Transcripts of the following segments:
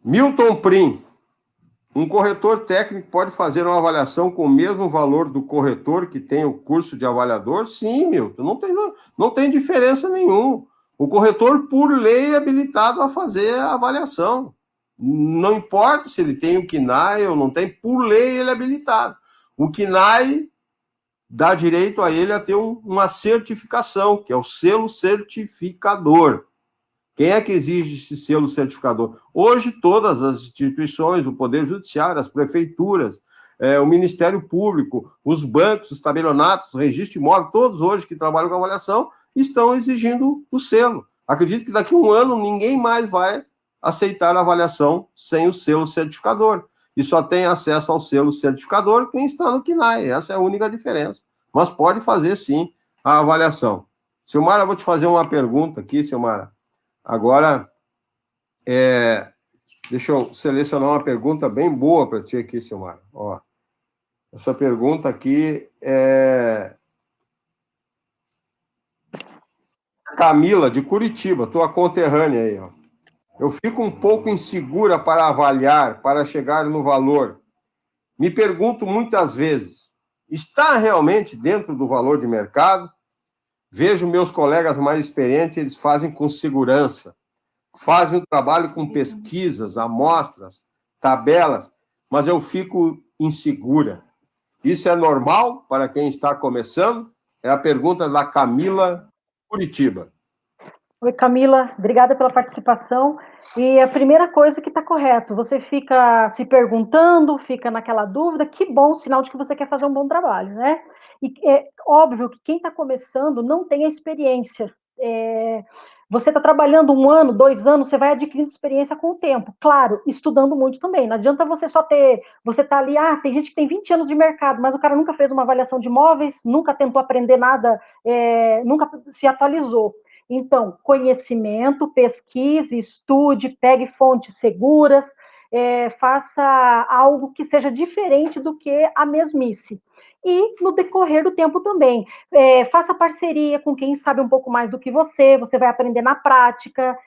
Milton Prim. Um corretor técnico pode fazer uma avaliação com o mesmo valor do corretor que tem o curso de avaliador? Sim, Milton, não tem diferença nenhuma. O corretor, por lei, é habilitado a fazer a avaliação. Não importa se ele tem o KNAI ou não tem, por lei ele é habilitado. O KNAI dá direito a ele a ter uma certificação, que é o selo certificador. Quem é que exige esse selo certificador? Hoje, todas as instituições, o Poder Judiciário, as prefeituras, o Ministério Público, os bancos, os tabelionatos, o registro imóvel, todos hoje que trabalham com avaliação, estão exigindo o selo. Acredito que daqui a um ano ninguém mais vai aceitar a avaliação sem o selo certificador. E só tem acesso ao selo certificador quem está no KNAI. Essa é a única diferença. Mas pode fazer, sim, a avaliação. Silmara, eu vou te fazer uma pergunta aqui, Silmara. Agora, deixa eu selecionar uma pergunta bem boa para ti aqui, Silmara. Ó, essa pergunta aqui é Camila, de Curitiba, tua conterrânea aí. Ó. Eu fico um pouco insegura para avaliar, para chegar no valor. Me pergunto muitas vezes, está realmente dentro do valor de mercado? Vejo meus colegas mais experientes, eles fazem com segurança. Fazem o trabalho com pesquisas, amostras, tabelas, mas eu fico insegura. Isso é normal para quem está começando? É a pergunta da Camila Curitiba. Oi, Camila, obrigada pela participação. E a primeira coisa que está correto, você fica se perguntando, fica naquela dúvida, que bom, sinal de que você quer fazer um bom trabalho, né? E é óbvio que quem está começando não tem a experiência. Você está trabalhando 1 ano, 2 anos, você vai adquirindo experiência com o tempo. Claro, estudando muito também. Não adianta você só ter... Você está ali, tem gente que tem 20 anos de mercado, mas o cara nunca fez uma avaliação de imóveis, nunca tentou aprender nada, nunca se atualizou. Então, conhecimento, pesquise, estude, pegue fontes seguras, faça algo que seja diferente do que a mesmice. E, no decorrer do tempo também, faça parceria com quem sabe um pouco mais do que você vai aprender na prática,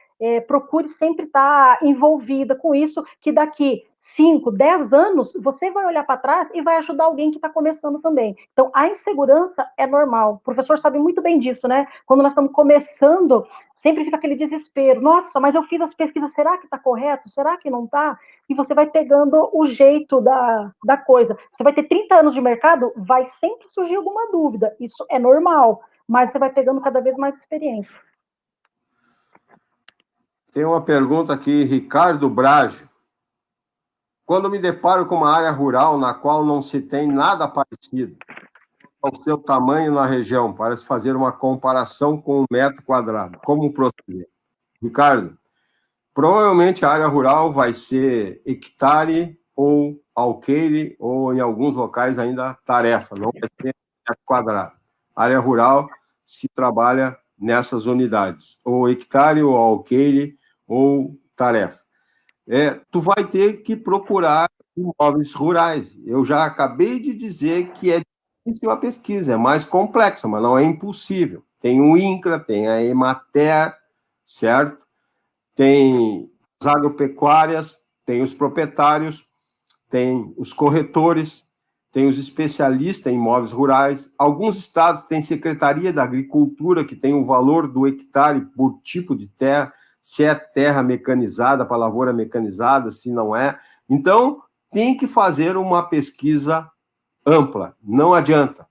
procure sempre estar envolvida com isso, que daqui 5, 10 anos, você vai olhar para trás e vai ajudar alguém que está começando também. Então, a insegurança é normal. O professor sabe muito bem disso, né? Quando nós estamos começando, sempre fica aquele desespero. Nossa, mas eu fiz as pesquisas, será que está correto? Será que não está? E você vai pegando o jeito da coisa. Você vai ter 30 anos de mercado, vai sempre surgir alguma dúvida. Isso é normal, mas você vai pegando cada vez mais experiência. Tem uma pergunta aqui, Ricardo Brajo. Quando me deparo com uma área rural na qual não se tem nada parecido ao seu tamanho na região, para se fazer uma comparação com 1 metro quadrado, como proceder? Ricardo, provavelmente a área rural vai ser hectare ou alqueire, ou em alguns locais ainda tarefa, não vai ser metro quadrado. A área rural se trabalha nessas unidades, ou hectare, ou alqueire, ou tarefa. Tu vai ter que procurar imóveis rurais. Eu já acabei de dizer que é difícil a pesquisa, é mais complexa, mas não é impossível. Tem o INCRA, tem a Emater, certo? Tem as agropecuárias, tem os proprietários, tem os corretores, tem os especialistas em imóveis rurais. Alguns estados têm Secretaria da Agricultura, que tem o valor do hectare por tipo de terra, se é terra mecanizada, para lavoura mecanizada, se não é. Então, tem que fazer uma pesquisa ampla, não adianta.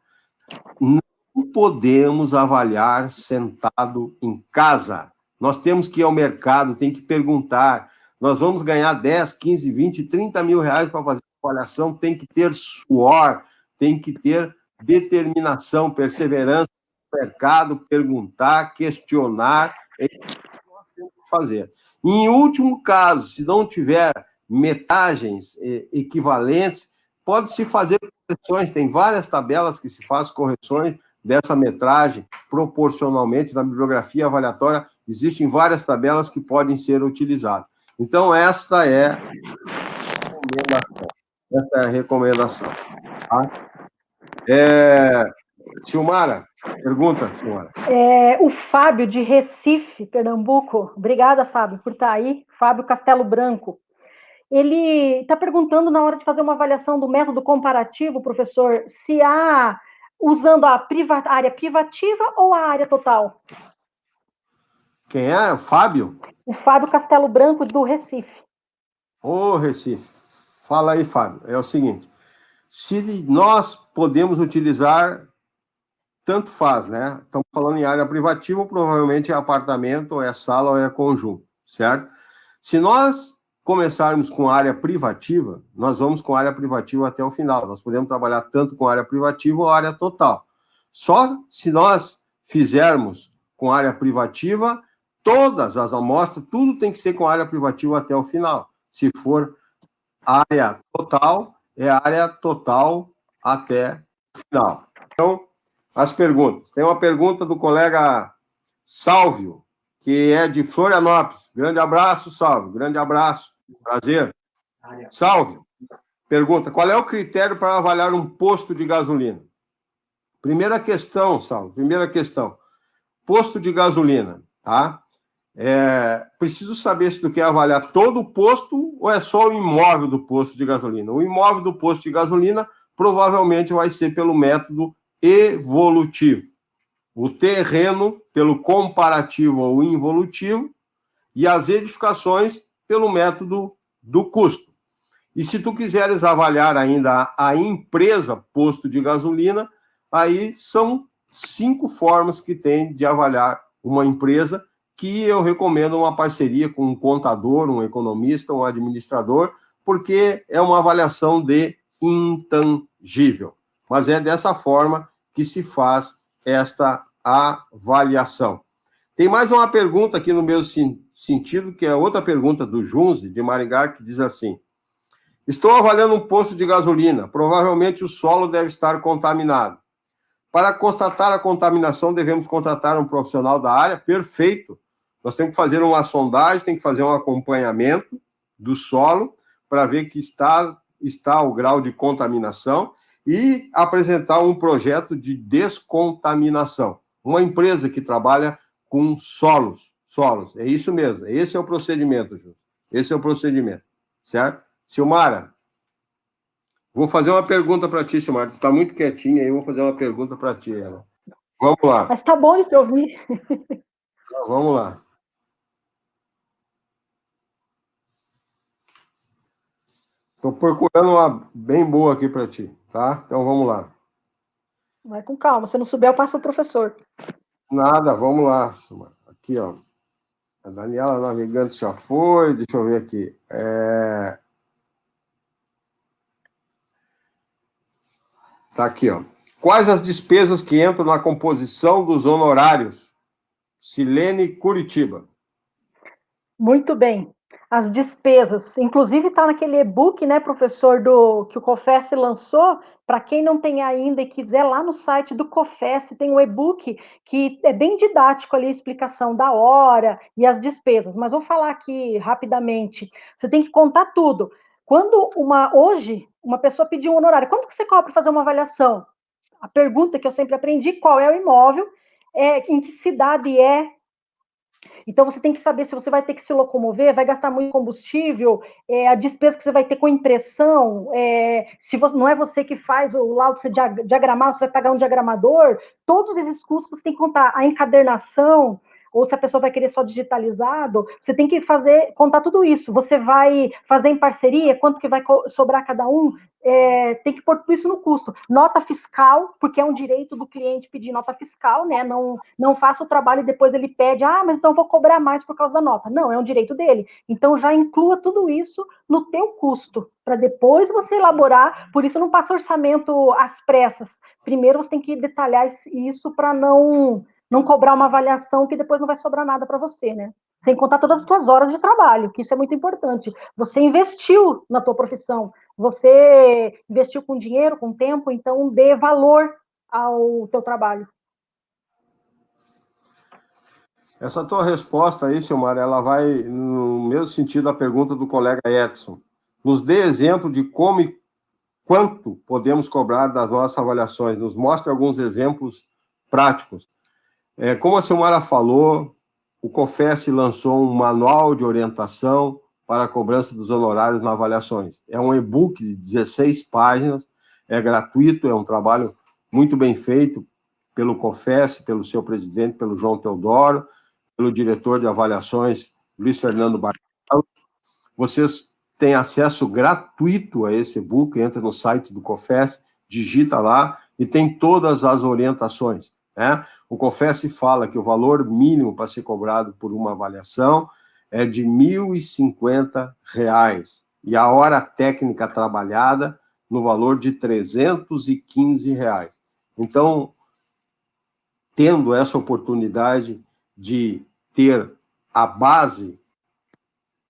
Não podemos avaliar sentado em casa. Nós temos que ir ao mercado, tem que perguntar. Nós vamos ganhar 10, 15, 20, 30 mil reais para fazer avaliação, tem que ter suor, tem que ter determinação, perseverança no mercado, perguntar, questionar, é isso que nós temos que fazer. Em último caso, se não tiver metagens equivalentes, pode-se fazer correções, tem várias tabelas que se fazem correções dessa metragem proporcionalmente na bibliografia avaliatória, existem várias tabelas que podem ser utilizadas. Então, esta é a recomendação. Tá? Silmara, pergunta, Silmara. O Fábio, de Recife, Pernambuco. Obrigada, Fábio, por estar aí. Fábio Castelo Branco. Ele está perguntando, na hora de fazer uma avaliação do método comparativo, professor, se há, usando a área privativa ou a área total? Quem é? O Fábio? O Fábio Castelo Branco, do Recife. Ô, Recife. Fala aí, Fábio. É o seguinte, se nós podemos utilizar, tanto faz, né? Estamos falando em área privativa, provavelmente é apartamento, ou é sala, ou é conjunto, certo? Se nós começarmos com área privativa, nós vamos com área privativa até o final. Nós podemos trabalhar tanto com área privativa ou área total. Só se nós fizermos com área privativa, todas as amostras, tudo tem que ser com área privativa até o final. Se for área total, é área total até o final. Então, as perguntas. Tem uma pergunta do colega Sálvio, que é de Florianópolis. Grande abraço, Sálvio. Grande abraço. Prazer. Sálvio, pergunta: qual é o critério para avaliar um posto de gasolina? Primeira questão, Sálvio. Primeira questão. Posto de gasolina, tá? Preciso saber se tu quer avaliar todo o posto ou é só o imóvel do posto de gasolina. O imóvel do posto de gasolina provavelmente vai ser pelo método evolutivo. O terreno pelo comparativo ou involutivo e as edificações pelo método do custo. E se tu quiseres avaliar ainda a empresa posto de gasolina, aí são 5 formas que tem de avaliar uma empresa, que eu recomendo uma parceria com um contador, um economista, um administrador, porque é uma avaliação de intangível. Mas é dessa forma que se faz esta avaliação. Tem mais uma pergunta aqui no mesmo sentido, que é outra pergunta do Junzi, de Maringá, que diz assim: estou avaliando um posto de gasolina, provavelmente o solo deve estar contaminado. Para constatar a contaminação, devemos contratar um profissional da área? Perfeito. Nós temos que fazer uma sondagem, tem que fazer um acompanhamento do solo para ver que está o grau de contaminação e apresentar um projeto de descontaminação. Uma empresa que trabalha com solos. É isso mesmo. Esse é o procedimento, Ju. Esse é o procedimento. Certo? Silmara, vou fazer uma pergunta para ti, Silmara. Tu está muito quietinha aí, eu vou fazer uma pergunta para ti. Ela. Vamos lá. Mas tá bom de te ouvir. Então, vamos lá. Estou procurando uma bem boa aqui para ti, tá? Então vamos lá. Vai com calma, se não souber, eu passo ao professor. Nada, vamos lá. Aqui, ó. A Daniela Navegante já foi, deixa eu ver aqui. Tá aqui, ó. Quais as despesas que entram na composição dos honorários? Silene Curitiba. Muito bem. As despesas, inclusive está naquele e-book, né, professor, que o COFES lançou. Para quem não tem ainda e quiser, lá no site do COFES tem um e-book que é bem didático ali, a explicação da hora e as despesas. Mas vou falar aqui rapidamente. Você tem que contar tudo. Quando hoje uma pessoa pediu um honorário, quanto que você cobra para fazer uma avaliação? A pergunta que eu sempre aprendi: qual é o imóvel, em que cidade é. Então, você tem que saber se você vai ter que se locomover, vai gastar muito combustível, a despesa que você vai ter com impressão, se você, não é você que faz o laudo, você diagramar, você vai pagar um diagramador, todos esses custos você tem que contar, a encadernação, ou se a pessoa vai querer só digitalizado, você tem que contar tudo isso. Você vai fazer em parceria, quanto que vai sobrar cada um, tem que pôr tudo isso no custo. Nota fiscal, porque é um direito do cliente pedir nota fiscal, né? Não faça o trabalho e depois ele pede, mas então vou cobrar mais por causa da nota. Não, é um direito dele. Então já inclua tudo isso no teu custo, para depois você elaborar. Por isso não passa orçamento às pressas. Primeiro você tem que detalhar isso para não cobrar uma avaliação que depois não vai sobrar nada para você, né? Sem contar todas as tuas horas de trabalho, que isso é muito importante. Você investiu na tua profissão, você investiu com dinheiro, com tempo, então dê valor ao teu trabalho. Essa tua resposta aí, Silmar, ela vai no mesmo sentido da pergunta do colega Edson. Nos dê exemplo de como e quanto podemos cobrar das nossas avaliações. Nos mostre alguns exemplos práticos. Como a Silmara falou, o COFES lançou um manual de orientação para a cobrança dos honorários nas avaliações. É um e-book de 16 páginas, é gratuito, é um trabalho muito bem feito pelo COFES, pelo seu presidente, pelo João Teodoro, pelo diretor de avaliações, Luiz Fernando Barcelos. Vocês têm acesso gratuito a esse e-book, entra no site do COFES, digita lá e tem todas as orientações, né? O COFES fala que o valor mínimo para ser cobrado por uma avaliação é de R$ 1.050 e a hora técnica trabalhada no valor de R$ 315. Então, tendo essa oportunidade de ter a base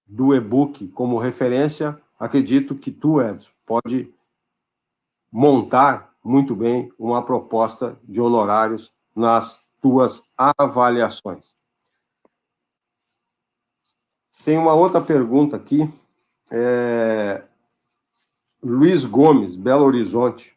do e-book como referência, acredito que tu, Edson, pode montar muito bem uma proposta de honorários nas tuas avaliações. Tem uma outra pergunta aqui, Luiz Gomes, Belo Horizonte.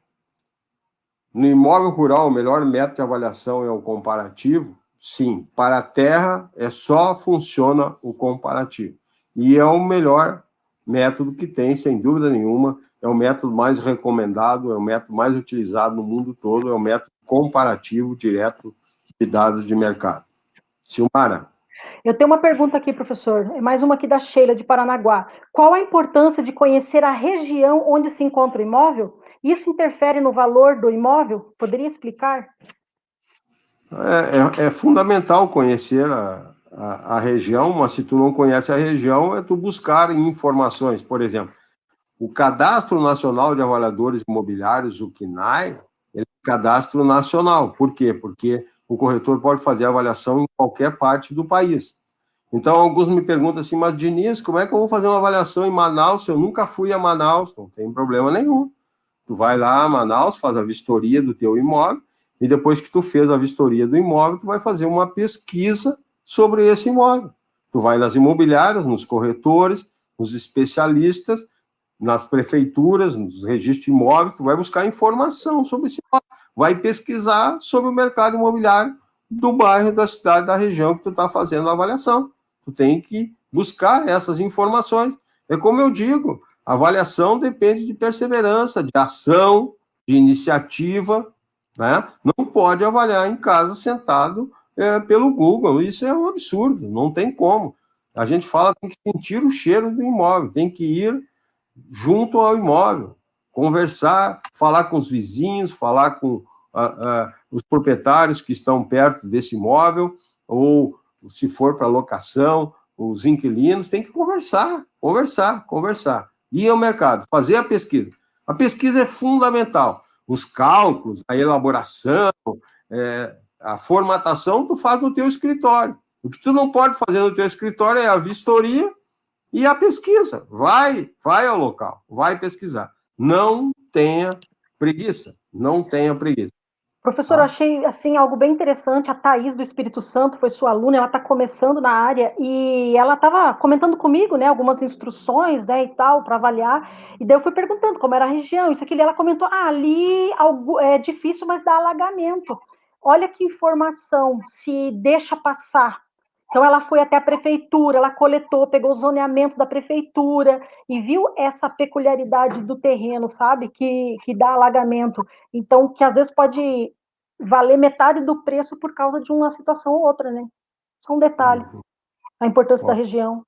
No imóvel rural, o melhor método de avaliação é o comparativo? Sim, para a terra só funciona o comparativo. E é o melhor método que tem, sem dúvida nenhuma, é o método mais recomendado, é o método mais utilizado no mundo todo, é o método comparativo direto de dados de mercado. Silmara. Eu tenho uma pergunta aqui, professor, é mais uma aqui da Sheila, de Paranaguá. Qual a importância de conhecer a região onde se encontra o imóvel? Isso interfere no valor do imóvel? Poderia explicar? É fundamental conhecer a região, mas se tu não conhece a região, é tu buscar informações. Por exemplo, o Cadastro Nacional de Avaliadores Imobiliários, o CNAE, ele é um cadastro nacional. Por quê? Porque o corretor pode fazer avaliação em qualquer parte do país. Então, alguns me perguntam assim, mas Diniz, como é que eu vou fazer uma avaliação em Manaus se eu nunca fui a Manaus? Não tem problema nenhum. Tu vai lá a Manaus, faz a vistoria do teu imóvel, e depois que tu fez a vistoria do imóvel, tu vai fazer uma pesquisa sobre esse imóvel. Tu vai nas imobiliárias, nos corretores, nos especialistas, nas prefeituras, nos registros de imóveis, tu vai buscar informação sobre esse imóvel, vai pesquisar sobre o mercado imobiliário do bairro, da cidade, da região que tu está fazendo a avaliação. Tu tem que buscar essas informações. É como eu digo, a avaliação depende de perseverança, de ação, de iniciativa, né? Não pode avaliar em casa sentado pelo Google, isso é um absurdo, não tem como. A gente fala, tem que sentir o cheiro do imóvel, tem que ir junto ao imóvel, conversar, falar com os vizinhos, falar com os proprietários que estão perto desse imóvel, ou se for para locação, os inquilinos, tem que conversar. Ir ao mercado, fazer a pesquisa. A pesquisa é fundamental. Os cálculos, a elaboração, a formatação, tu faz no teu escritório. O que tu não pode fazer no teu escritório é a vistoria e a pesquisa. Vai ao local, vai pesquisar. Não tenha preguiça, não tenha preguiça. Professor, eu achei assim, algo bem interessante. A Thaís do Espírito Santo foi sua aluna, ela está começando na área e ela estava comentando comigo, né, algumas instruções, né, e tal, para avaliar. E daí eu fui perguntando como era a região, isso aqui. Ela comentou: ali é difícil, mas dá alagamento. Olha que informação, se deixa passar. Então, ela foi até a prefeitura, ela coletou, pegou o zoneamento da prefeitura e viu essa peculiaridade do terreno, sabe? Que dá alagamento. Então, que às vezes pode valer metade do preço por causa de uma situação ou outra, né? Só um detalhe. A importância da região.